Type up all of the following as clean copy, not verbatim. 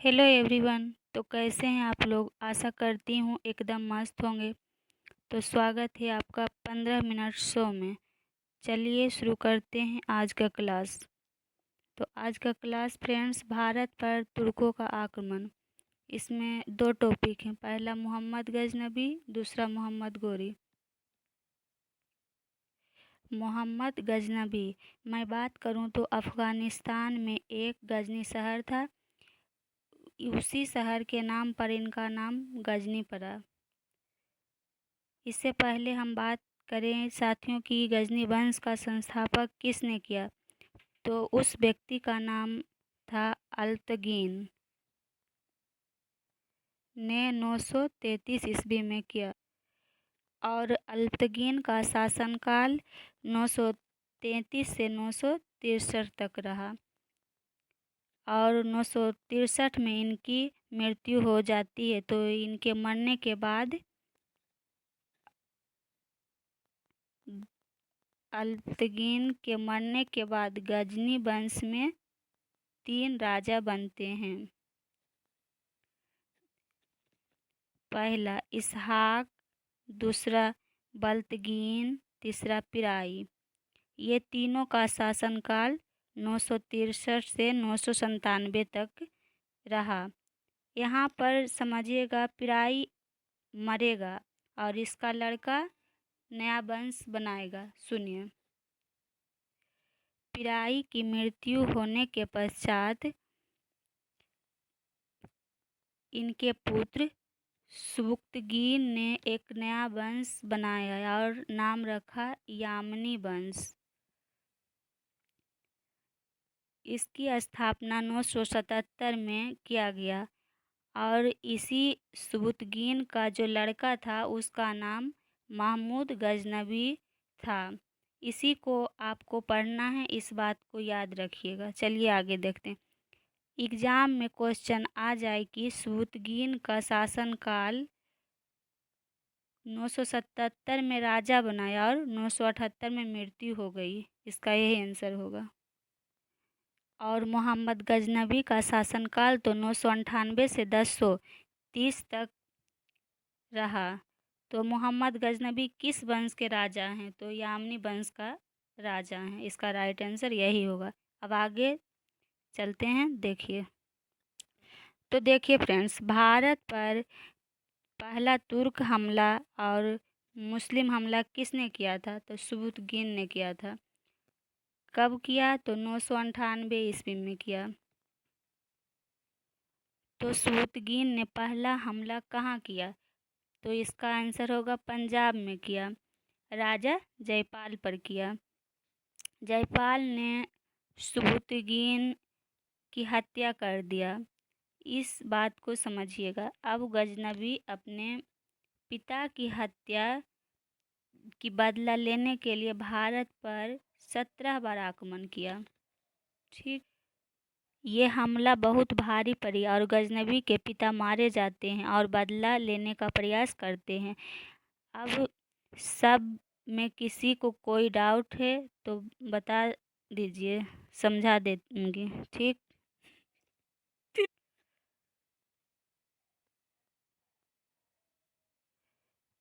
Hello everyone. तो कैसे हैं आप लोग? आशा करती हूँ एकदम मस्त होंगे। तो स्वागत है आपका 15 मिनट शो में। चलिए शुरू करते हैं आज का क्लास। तो आज का क्लास फ्रेंड्स, भारत पर तुर्कों का आक्रमण। इसमें दो टॉपिक हैं, पहला मोहम्मद गजनबी, दूसरा मोहम्मद गोरी। मोहम्मद गजनबी, मैं बात करूं तो अफ़गानिस्तान में एक गजनी शहर था। उसी शहर के नाम पर इनका नाम गजनी पड़ा। इससे पहले हम बात करें साथियों की गजनी वंश का संस्थापक किसने किया, तो उस व्यक्ति का नाम था अल्तगीन ने 933 ईस्वी में किया। और अल्तगीन का शासनकाल 933 से 963 तक रहा। और 963 में इनकी मृत्यु हो जाती है। तो इनके मरने के बाद अल्तगीन के मरने के बाद गजनी वंश में 3 राजा बनते हैं। पहला इसहाक, दूसरा बल्तगीन, तीसरा पिराई। ये तीनों का शासनकाल 963 से 997 तक रहा। यहाँ पर समझिएगा, पिराई मरेगा और इसका लड़का नया वंश बनाएगा। सुनिए, पिराई की मृत्यु होने के पश्चात इनके पुत्र सुबुक्तगीन ने एक नया वंश बनाया और नाम रखा यामनी वंश। इसकी स्थापना 977 में किया गया और इसी सुबुक्तगीन का जो लड़का था उसका नाम महमूद गजनबी था। इसी को आपको पढ़ना है, इस बात को याद रखिएगा। चलिए आगे देखते हैं। एग्जाम में क्वेश्चन आ जाए कि सुबुक्तगीन का शासनकाल 977 में राजा बनाया और 978 में मृत्यु हो गई, इसका यही आंसर होगा। और मोहम्मद गजनबी का शासनकाल तो 998 से 1030 तक रहा। तो मोहम्मद गजनबी किस वंश के राजा हैं? तो यामनी वंश का राजा हैं। इसका राइट आंसर यही होगा। अब आगे चलते हैं, देखिए। तो देखिए फ्रेंड्स, भारत पर पहला तुर्क हमला और मुस्लिम हमला किसने किया था? तो सुबुक्तगीन ने किया था। कब किया? तो 998 ईस्वी में किया। तो सुबुक्तगीन ने पहला हमला कहाँ किया? तो इसका आंसर होगा पंजाब में किया। राजा जयपाल पर किया। जयपाल ने सुबुक्तगीन की हत्या कर दिया। इस बात को समझिएगा। अब गजनबी अपने पिता की हत्या की बदला लेने के लिए भारत पर 17 बार आक्रमण किया। ठीक, ये हमला बहुत भारी पड़ी और गजनबी के पिता मारे जाते हैं और बदला लेने का प्रयास करते हैं। अब सब में किसी को कोई डाउट है तो बता दीजिए, समझा देंगे। ठीक,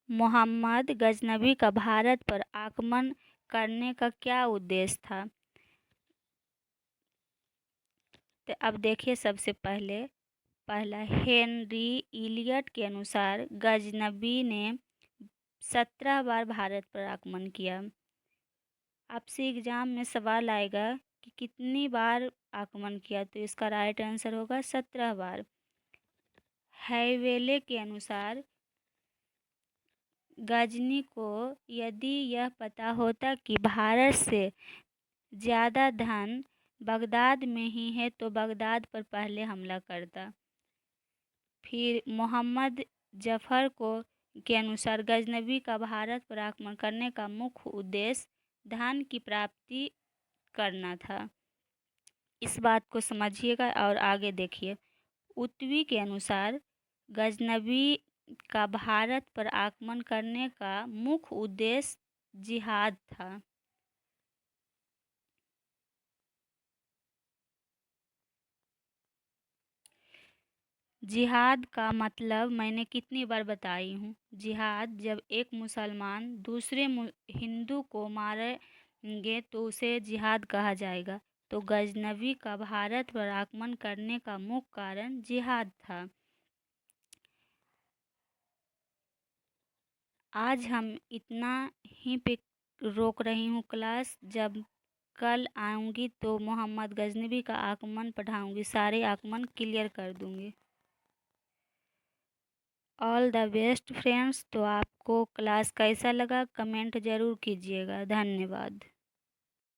मोहम्मद गजनबी का भारत पर आक्रमण करने का क्या उद्देश्य था? तो अब देखिए, सबसे पहला हेनरी इलियट के अनुसार गजनबी ने 17 बार भारत पर आक्रमण किया। आपसे एग्जाम में सवाल आएगा कि कितनी बार आक्रमण किया, तो इसका राइट आंसर होगा 17 बार। हैवेले के अनुसार गजनी को यदि यह पता होता कि भारत से ज़्यादा धन बगदाद में ही है तो बगदाद पर पहले हमला करता। फिर मोहम्मद जफ़र को के अनुसार गजनबी का भारत पर आक्रमण करने का मुख्य उद्देश्य धन की प्राप्ति करना था। इस बात को समझिएगा और आगे देखिए। उत्वी के अनुसार गजनबी का भारत पर आक्रमण करने का मुख्य उद्देश्य जिहाद था। जिहाद का मतलब मैंने कितनी बार बताई हूँ। जिहाद, जब एक मुसलमान दूसरे हिंदू को मारेंगे तो उसे जिहाद कहा जाएगा। तो गजनवी का भारत पर आक्रमण करने का मुख्य कारण जिहाद था। आज हम इतना ही पे रोक रही हूँ क्लास। जब कल आऊँगी तो मोहम्मद गजनवी का आक्रमण पढ़ाऊँगी, सारे आक्रमण क्लियर कर दूँगी। All the best friends. तो आपको क्लास कैसा लगा कमेंट ज़रूर कीजिएगा। धन्यवाद।